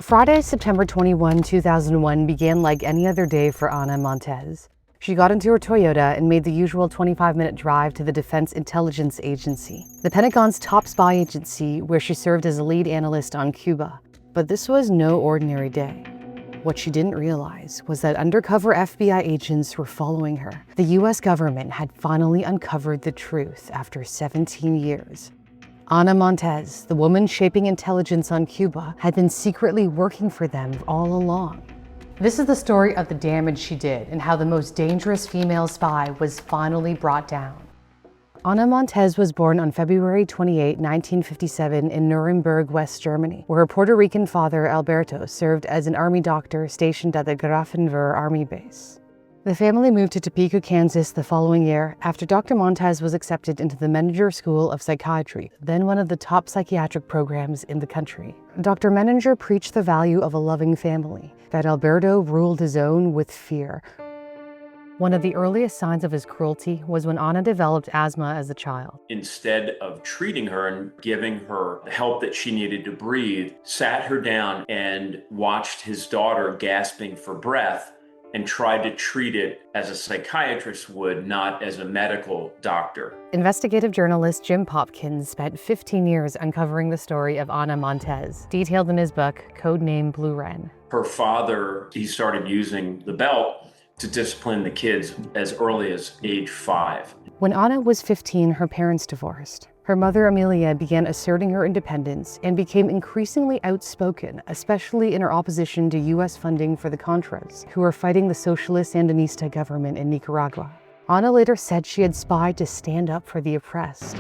Friday, September 21, 2001 began like any other day for Ana Montes. She got into her Toyota and made the usual 25-minute drive to the Defense Intelligence Agency, the Pentagon's top spy agency where she served as a lead analyst on Cuba. But this was no ordinary day. What she didn't realize was that undercover FBI agents were following her. The U.S. government had finally uncovered the truth after 17 years. Ana Montes, the woman shaping intelligence on Cuba, had been secretly working for them all along. This is the story of the damage she did and how the most dangerous female spy was finally brought down. Ana Montes was born on February 28, 1957 in Nuremberg, West Germany, where her Puerto Rican father, Alberto, served as an army doctor stationed at the Grafenwehr Army Base. The family moved to Topeka, Kansas the following year after Dr. Montes was accepted into the Menninger School of Psychiatry, then one of the top psychiatric programs in the country. Dr. Menninger preached the value of a loving family, that Alberto ruled his own with fear. One of the earliest signs of his cruelty was when Ana developed asthma as a child. Instead of treating her and giving her the help that she needed to breathe, sat her down and watched his daughter gasping for breath and tried to treat it as a psychiatrist would, not as a medical doctor. Investigative journalist Jim Popkins spent 15 years uncovering the story of Ana Montes, detailed in his book, Codename Blue Wren. Her father, he started using the belt to discipline the kids as early as age 5. When Ana was 15, her parents divorced. Her mother, Amelia, began asserting her independence and became increasingly outspoken, especially in her opposition to U.S. funding for the Contras, who were fighting the socialist Sandinista government in Nicaragua. Ana later said she had spied to stand up for the oppressed.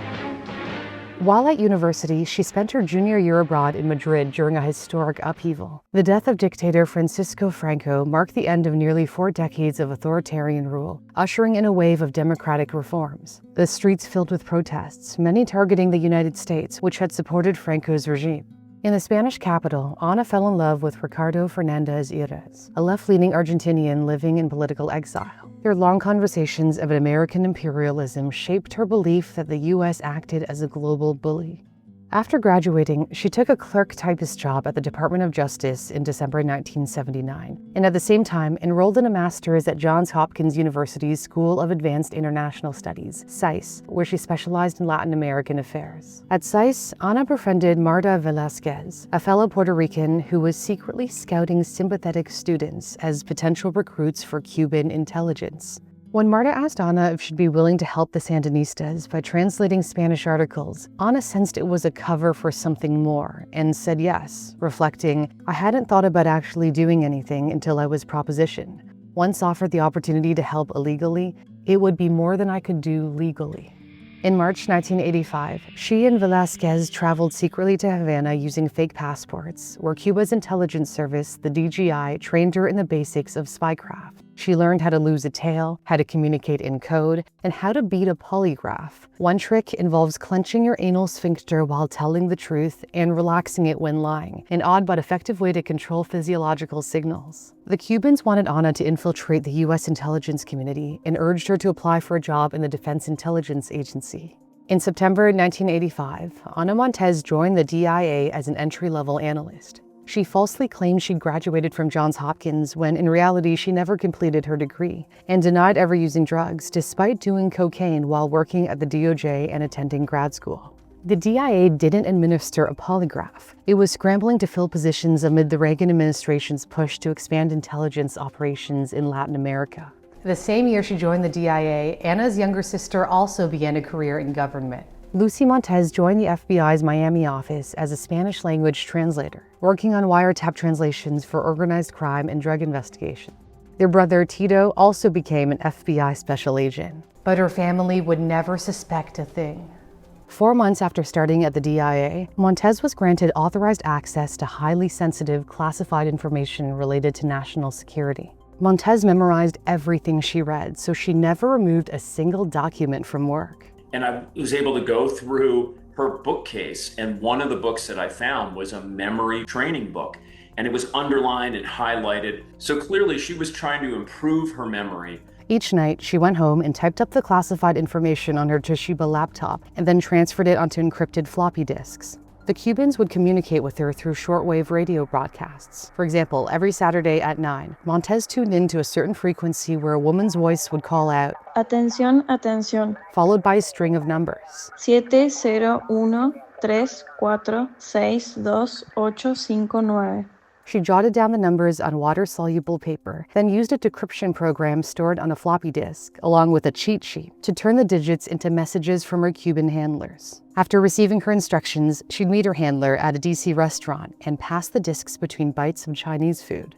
While at university, she spent her junior year abroad in Madrid during a historic upheaval. The death of dictator Francisco Franco marked the end of nearly 4 decades of authoritarian rule, ushering in a wave of democratic reforms. The streets filled with protests, many targeting the United States, which had supported Franco's regime. In the Spanish capital, Ana fell in love with Ricardo Fernandez Ires, a left-leaning Argentinian living in political exile. Their long conversations of American imperialism shaped her belief that the U.S. acted as a global bully. After graduating, she took a clerk typist job at the Department of Justice in December 1979, and at the same time enrolled in a master's at Johns Hopkins University's School of Advanced International Studies, SAIS, where she specialized in Latin American affairs. At SAIS, Ana befriended Marta Velázquez, a fellow Puerto Rican who was secretly scouting sympathetic students as potential recruits for Cuban intelligence. When Marta asked Ana if she'd be willing to help the Sandinistas by translating Spanish articles, Ana sensed it was a cover for something more and said yes, reflecting, "I hadn't thought about actually doing anything until I was propositioned. Once offered the opportunity to help illegally, it would be more than I could do legally." In March 1985, she and Velázquez traveled secretly to Havana using fake passports, where Cuba's intelligence service, the DGI, trained her in the basics of spycraft. She learned how to lose a tail, how to communicate in code, and how to beat a polygraph. One trick involves clenching your anal sphincter while telling the truth and relaxing it when lying, an odd but effective way to control physiological signals. The Cubans wanted Ana to infiltrate the U.S. intelligence community and urged her to apply for a job in the Defense Intelligence Agency. In September 1985, Ana Montes joined the DIA as an entry-level analyst. She falsely claimed she'd graduated from Johns Hopkins when in reality she never completed her degree, and denied ever using drugs despite doing cocaine while working at the DOJ and attending grad school. The DIA didn't administer a polygraph. It was scrambling to fill positions amid the Reagan administration's push to expand intelligence operations in Latin America. The same year she joined the DIA, Ana's younger sister also began a career in government. Lucy Montes joined the FBI's Miami office as a Spanish-language translator, working on wiretap translations for organized crime and drug investigation. Their brother, Tito, also became an FBI special agent, but her family would never suspect a thing. 4 months after starting at the DIA, Montes was granted authorized access to highly sensitive, classified information related to national security. Montes memorized everything she read, so she never removed a single document from work. And I was able to go through her bookcase, and one of the books that I found was a memory training book, and it was underlined and highlighted. So clearly she was trying to improve her memory. Each night, she went home and typed up the classified information on her Toshiba laptop and then transferred it onto encrypted floppy disks. The Cubans would communicate with her through shortwave radio broadcasts. For example, every Saturday at 9, Montes tuned in to a certain frequency where a woman's voice would call out, Atención, atención. Followed by a string of numbers. 701-346-25859. She jotted down the numbers on water-soluble paper, then used a decryption program stored on a floppy disk, along with a cheat sheet, to turn the digits into messages from her Cuban handlers. After receiving her instructions, she'd meet her handler at a DC restaurant and pass the disks between bites of Chinese food.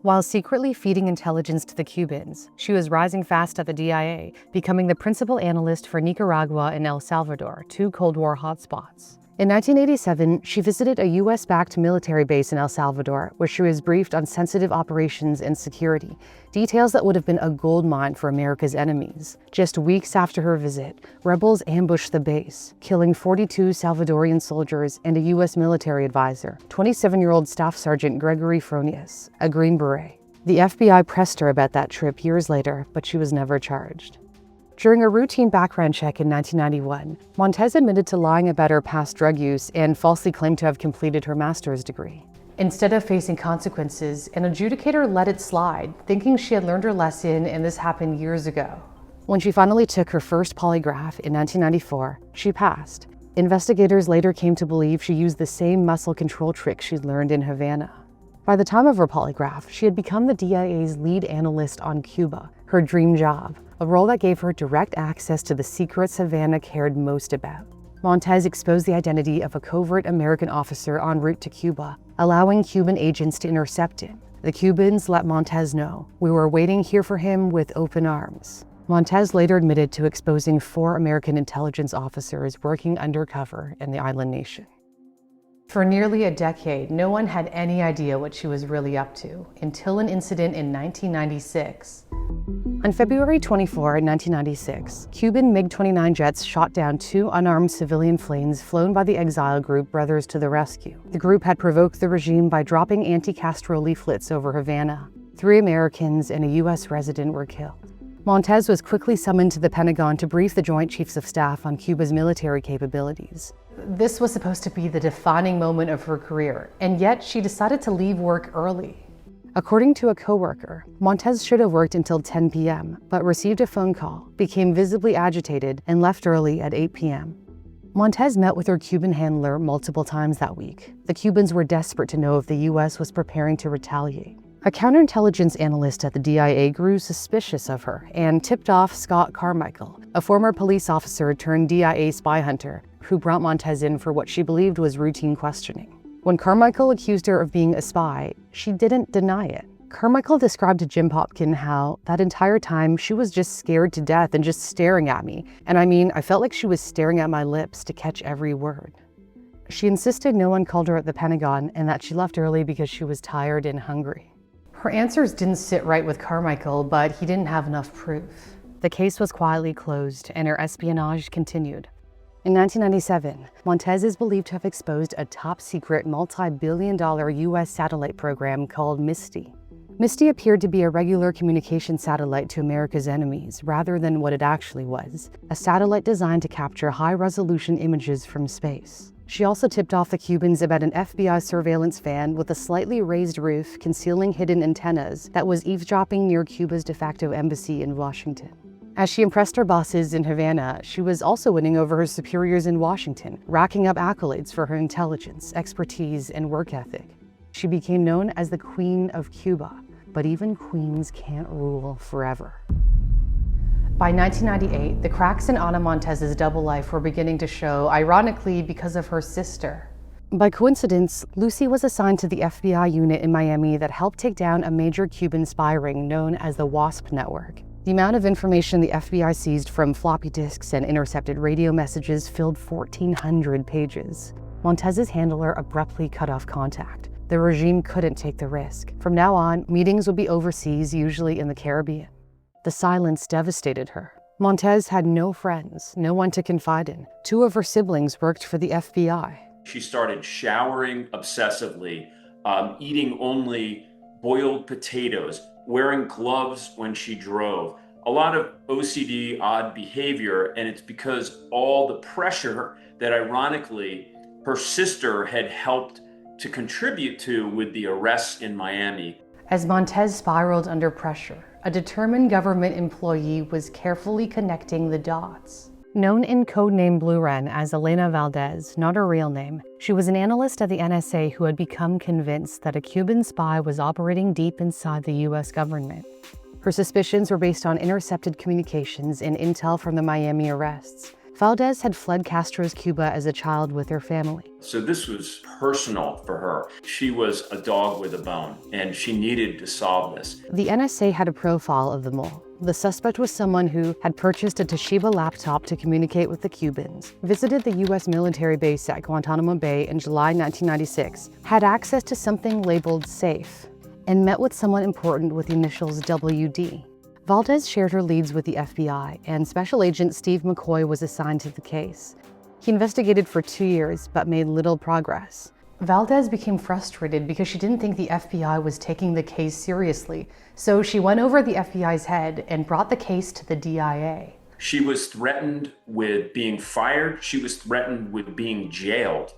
While secretly feeding intelligence to the Cubans, she was rising fast at the DIA, becoming the principal analyst for Nicaragua and El Salvador, two Cold War hotspots. In 1987, she visited a U.S.-backed military base in El Salvador, where she was briefed on sensitive operations and security, details that would have been a goldmine for America's enemies. Just weeks after her visit, rebels ambushed the base, killing 42 Salvadorian soldiers and a U.S. military advisor, 27-year-old Staff Sergeant Gregory Fronius, a Green Beret. The FBI pressed her about that trip years later, but she was never charged. During a routine background check in 1991, Montes admitted to lying about her past drug use and falsely claimed to have completed her master's degree. Instead of facing consequences, an adjudicator let it slide, thinking she had learned her lesson and this happened years ago. When she finally took her first polygraph in 1994, she passed. Investigators later came to believe she used the same muscle control trick she'd learned in Havana. By the time of her polygraph, she had become the DIA's lead analyst on Cuba, her dream job, a role that gave her direct access to the secrets Havana cared most about. Montes exposed the identity of a covert American officer en route to Cuba, allowing Cuban agents to intercept him. The Cubans let Montes know, "We were waiting here for him with open arms." Montes later admitted to exposing 4 American intelligence officers working undercover in the island nation. For nearly a decade, no one had any idea what she was really up to, until an incident in 1996. On February 24, 1996, Cuban MiG-29 jets shot down 2 unarmed civilian planes flown by the exile group Brothers to the Rescue. The group had provoked the regime by dropping anti-Castro leaflets over Havana. 3 Americans and a U.S. resident were killed. Montes was quickly summoned to the Pentagon to brief the Joint Chiefs of Staff on Cuba's military capabilities. This was supposed to be the defining moment of her career, and yet she decided to leave work early. According to a coworker, Montes should have worked until 10 p.m., but received a phone call, became visibly agitated, and left early at 8 p.m. Montes met with her Cuban handler multiple times that week. The Cubans were desperate to know if the U.S. was preparing to retaliate. A counterintelligence analyst at the DIA grew suspicious of her and tipped off Scott Carmichael, a former police officer turned DIA spy hunter, who brought Montes in for what she believed was routine questioning. When Carmichael accused her of being a spy, she didn't deny it. Carmichael described to Jim Popkin how, that entire time, she was just scared to death and just staring at me. And I felt like she was staring at my lips to catch every word. She insisted no one called her at the Pentagon and that she left early because she was tired and hungry. Her answers didn't sit right with Carmichael, but he didn't have enough proof. The case was quietly closed and her espionage continued. In 1997, Montes is believed to have exposed a top-secret, multi-billion-dollar U.S. satellite program called MISTY. MISTY appeared to be a regular communication satellite to America's enemies, rather than what it actually was, a satellite designed to capture high-resolution images from space. She also tipped off the Cubans about an FBI surveillance van with a slightly raised roof concealing hidden antennas that was eavesdropping near Cuba's de facto embassy in Washington. As she impressed her bosses in Havana, she was also winning over her superiors in Washington, racking up accolades for her intelligence, expertise, and work ethic. She became known as the Queen of Cuba, but even queens can't rule forever. By 1998, the cracks in Ana Montes' double life were beginning to show, ironically because of her sister. By coincidence, Lucy was assigned to the FBI unit in Miami that helped take down a major Cuban spy ring known as the WASP network. The amount of information the FBI seized from floppy disks and intercepted radio messages filled 1,400 pages. Montes' handler abruptly cut off contact. The regime couldn't take the risk. From now on, meetings would be overseas, usually in the Caribbean. The silence devastated her. Montes had no friends, no one to confide in. 2 of her siblings worked for the FBI. She started showering obsessively, eating only boiled potatoes, wearing gloves when she drove. A lot of OCD, odd behavior, and it's because all the pressure that ironically her sister had helped to contribute to with the arrests in Miami. As Montes spiraled under pressure, a determined government employee was carefully connecting the dots. Known in codename Blue Wren as Elena Valdez, not her real name, she was an analyst at the NSA who had become convinced that a Cuban spy was operating deep inside the U.S. government. Her suspicions were based on intercepted communications and intel from the Miami arrests. Valdez had fled Castro's Cuba as a child with her family. So this was personal for her. She was a dog with a bone, and she needed to solve this. The NSA had a profile of the mole. The suspect was someone who had purchased a Toshiba laptop to communicate with the Cubans, visited the U.S. military base at Guantanamo Bay in July 1996, had access to something labeled safe, and met with someone important with the initials WD. Valdez shared her leads with the FBI, and Special Agent Steve McCoy was assigned to the case. He investigated for 2 years, but made little progress. Valdez became frustrated because she didn't think the FBI was taking the case seriously, so she went over the FBI's head and brought the case to the DIA. She was threatened with being fired. She was threatened with being jailed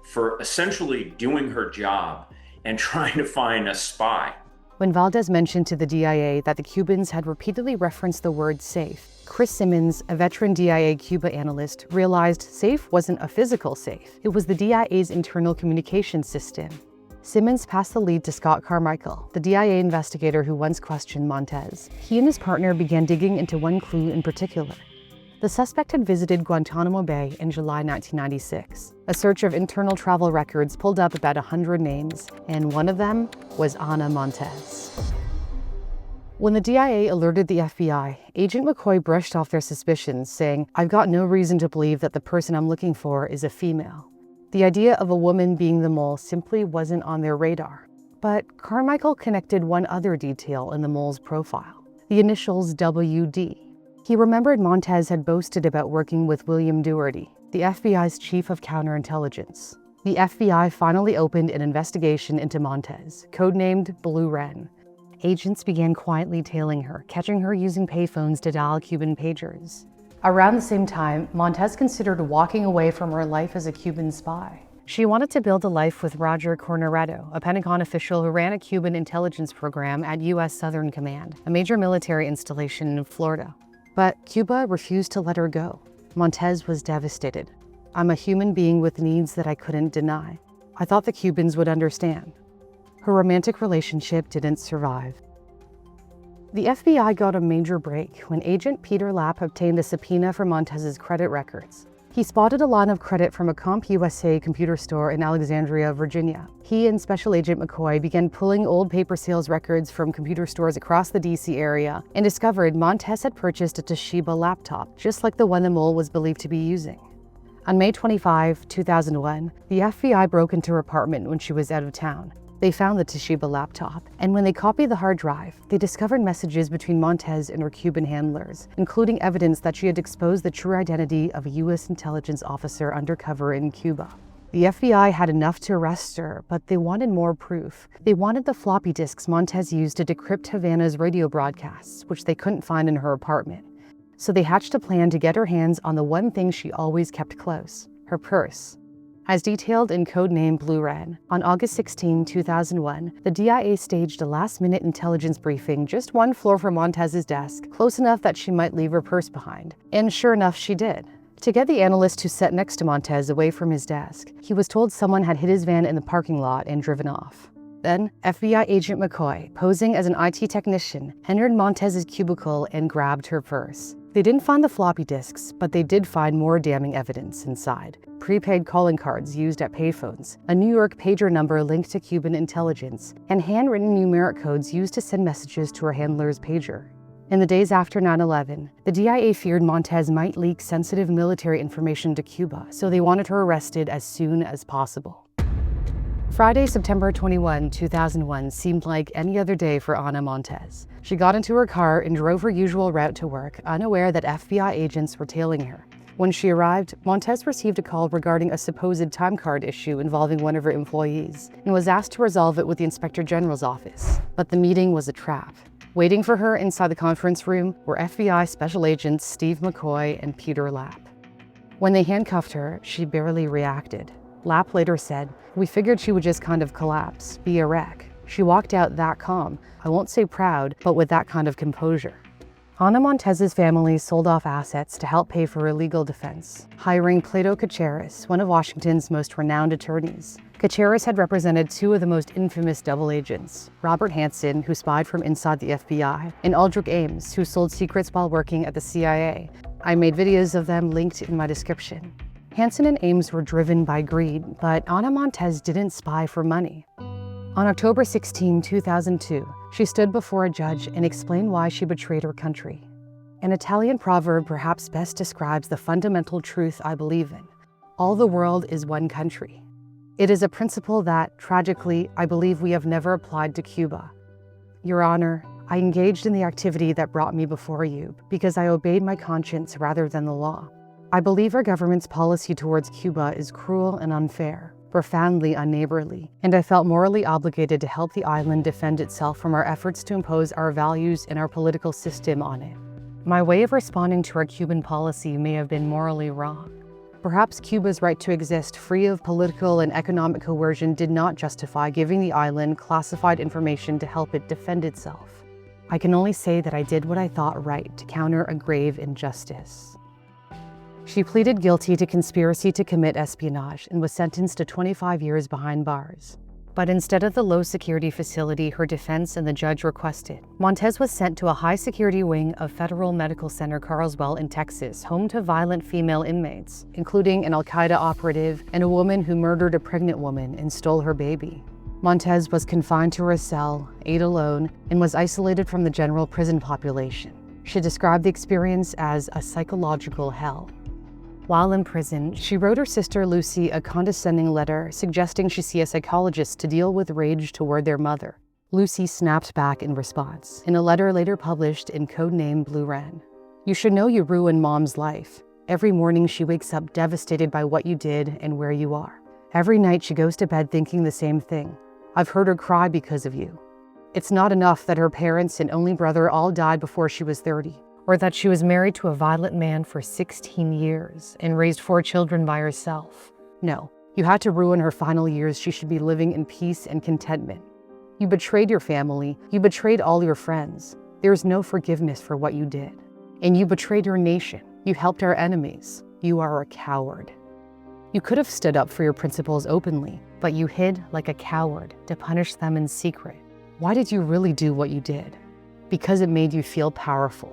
for essentially doing her job and trying to find a spy. When Valdez mentioned to the DIA that the Cubans had repeatedly referenced the word safe, Chris Simmons, a veteran DIA Cuba analyst, realized safe wasn't a physical safe. It was the DIA's internal communication system. Simmons passed the lead to Scott Carmichael, the DIA investigator who once questioned Montes. He and his partner began digging into one clue in particular. The suspect had visited Guantanamo Bay in July 1996. A search of internal travel records pulled up about 100 names, and one of them was Ana Montes. When the DIA alerted the FBI, Agent McCoy brushed off their suspicions, saying, "I've got no reason to believe that the person I'm looking for is a female." The idea of a woman being the mole simply wasn't on their radar. But Carmichael connected one other detail in the mole's profile, the initials WD. He remembered Montes had boasted about working with William Doherty, the FBI's chief of counterintelligence. The FBI finally opened an investigation into Montes, codenamed Blue Wren. Agents began quietly tailing her, catching her using payphones to dial Cuban pagers. Around the same time, Montes considered walking away from her life as a Cuban spy. She wanted to build a life with Roger Corneredo, a Pentagon official who ran a Cuban intelligence program at U.S. Southern Command, a major military installation in Florida. But Cuba refused to let her go. Montes was devastated. "I'm a human being with needs that I couldn't deny. I thought the Cubans would understand." Her romantic relationship didn't survive. The FBI got a major break when Agent Peter Lapp obtained a subpoena for Montes's credit records. He spotted a line of credit from a CompUSA computer store in Alexandria, Virginia. He and Special Agent McCoy began pulling old paper sales records from computer stores across the DC area and discovered Montes had purchased a Toshiba laptop, just like the one the mole was believed to be using. On May 25, 2001, the FBI broke into her apartment when she was out of town. They found the Toshiba laptop, and when they copied the hard drive, they discovered messages between Montes and her Cuban handlers, including evidence that she had exposed the true identity of a U.S. intelligence officer undercover in Cuba. The FBI had enough to arrest her, but they wanted more proof. They wanted the floppy disks Montes used to decrypt Havana's radio broadcasts, which they couldn't find in her apartment. So they hatched a plan to get her hands on the one thing she always kept close, her purse. As detailed in codename Blue Wren, on August 16, 2001, the DIA staged a last-minute intelligence briefing just one floor from Montes's desk, close enough that she might leave her purse behind. And sure enough, she did. To get the analyst who sat next to Montes away from his desk, he was told someone had hid his van in the parking lot and driven off. Then, FBI Agent McCoy, posing as an IT technician, entered Montes's cubicle and grabbed her purse. They didn't find the floppy disks, but they did find more damning evidence inside. Prepaid calling cards used at payphones, a New York pager number linked to Cuban intelligence, and handwritten numeric codes used to send messages to her handler's pager. In the days after 9/11, the DIA feared Montes might leak sensitive military information to Cuba, so they wanted her arrested as soon as possible. Friday, September 21, 2001 seemed like any other day for Ana Montes. She got into her car and drove her usual route to work, unaware that FBI agents were tailing her. When she arrived, Montes received a call regarding a supposed time card issue involving one of her employees and was asked to resolve it with the Inspector General's office. But the meeting was a trap. Waiting for her inside the conference room were FBI Special Agents Steve McCoy and Peter Lapp. When they handcuffed her, she barely reacted. Lapp later said, "We figured she would just kind of collapse, be a wreck. She walked out that calm, I won't say proud, but with that kind of composure." Ana Montes's family sold off assets to help pay for her legal defense, hiring Plato Caceres, one of Washington's most renowned attorneys. Caceres had represented two of the most infamous double agents, Robert Hansen, who spied from inside the FBI, and Aldrich Ames, who sold secrets while working at the CIA. I made videos of them linked in my description. Hansen and Ames were driven by greed, but Ana Montes didn't spy for money. On October 16, 2002, she stood before a judge and explained why she betrayed her country. An Italian proverb perhaps best describes the fundamental truth I believe in. All the world is one country. It is a principle that, tragically, I believe we have never applied to Cuba. Your Honor, I engaged in the activity that brought me before you because I obeyed my conscience rather than the law. I believe our government's policy towards Cuba is cruel and unfair, profoundly unneighborly, and I felt morally obligated to help the island defend itself from our efforts to impose our values and our political system on it. My way of responding to our Cuban policy may have been morally wrong. Perhaps Cuba's right to exist free of political and economic coercion did not justify giving the island classified information to help it defend itself. I can only say that I did what I thought right to counter a grave injustice. She pleaded guilty to conspiracy to commit espionage and was sentenced to 25 years behind bars. But instead of the low-security facility her defense and the judge requested, Montes was sent to a high-security wing of Federal Medical Center Carlsbad in Texas, home to violent female inmates, including an Al-Qaeda operative and a woman who murdered a pregnant woman and stole her baby. Montes was confined to her cell, ate alone, and was isolated from the general prison population. She described the experience as a psychological hell. While in prison, she wrote her sister Lucy a condescending letter suggesting she see a psychologist to deal with rage toward their mother. Lucy snapped back in response, in a letter later published in codename Blue Wren. "You should know you ruined Mom's life. Every morning she wakes up devastated by what you did and where you are. Every night she goes to bed thinking the same thing. I've heard her cry because of you. It's not enough that her parents and only brother all died before she was 30. Or that she was married to a violent man for 16 years and raised 4 children by herself. No, you had to ruin her final years. She should be living in peace and contentment. You betrayed your family. You betrayed all your friends. There is no forgiveness for what you did. And you betrayed your nation. You helped our enemies. You are a coward. You could have stood up for your principles openly, but you hid like a coward to punish them in secret. Why did you really do what you did? Because it made you feel powerful.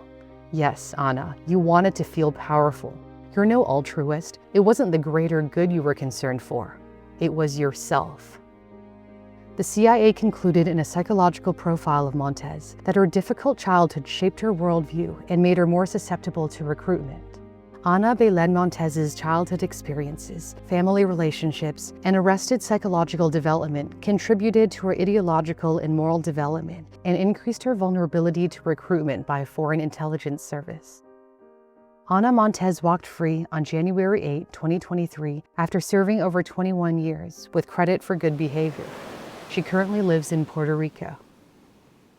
Yes, Ana, you wanted to feel powerful. You're no altruist. It wasn't the greater good you were concerned for. It was yourself." The CIA concluded in a psychological profile of Montes that her difficult childhood shaped her worldview and made her more susceptible to recruitment. Ana Belén Montes's childhood experiences, family relationships, and arrested psychological development contributed to her ideological and moral development and increased her vulnerability to recruitment by a foreign intelligence service. Ana Montes walked free on January 8, 2023, after serving over 21 years with credit for good behavior. She currently lives in Puerto Rico.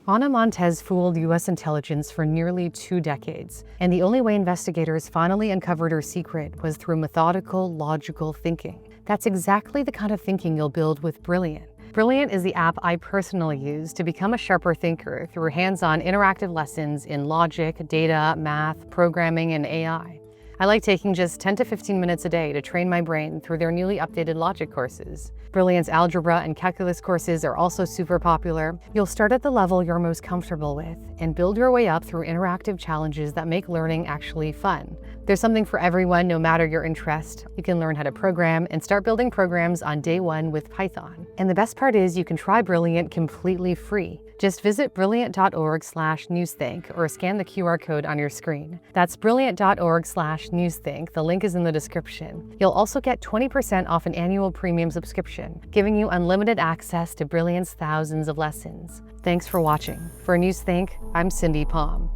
Ana Montes fooled U.S. intelligence for nearly 2 decades, and the only way investigators finally uncovered her secret was through methodical, logical thinking. That's exactly the kind of thinking you'll build with Brilliant. Brilliant is the app I personally use to become a sharper thinker through hands-on interactive lessons in logic, data, math, programming, and AI. I like taking just 10 to 15 minutes a day to train my brain through their newly updated logic courses. Brilliant's algebra and calculus courses are also super popular. You'll start at the level you're most comfortable with and build your way up through interactive challenges that make learning actually fun. There's something for everyone, no matter your interest. You can learn how to program and start building programs on day 1 with Python. And the best part is you can try Brilliant completely free. Just visit brilliant.org/newsthink or scan the QR code on your screen. That's brilliant.org/newsthink. The link is in the description. You'll also get 20% off an annual premium subscription, giving you unlimited access to Brilliant's thousands of lessons. Thanks for watching. For Newsthink, I'm Cindy Pom.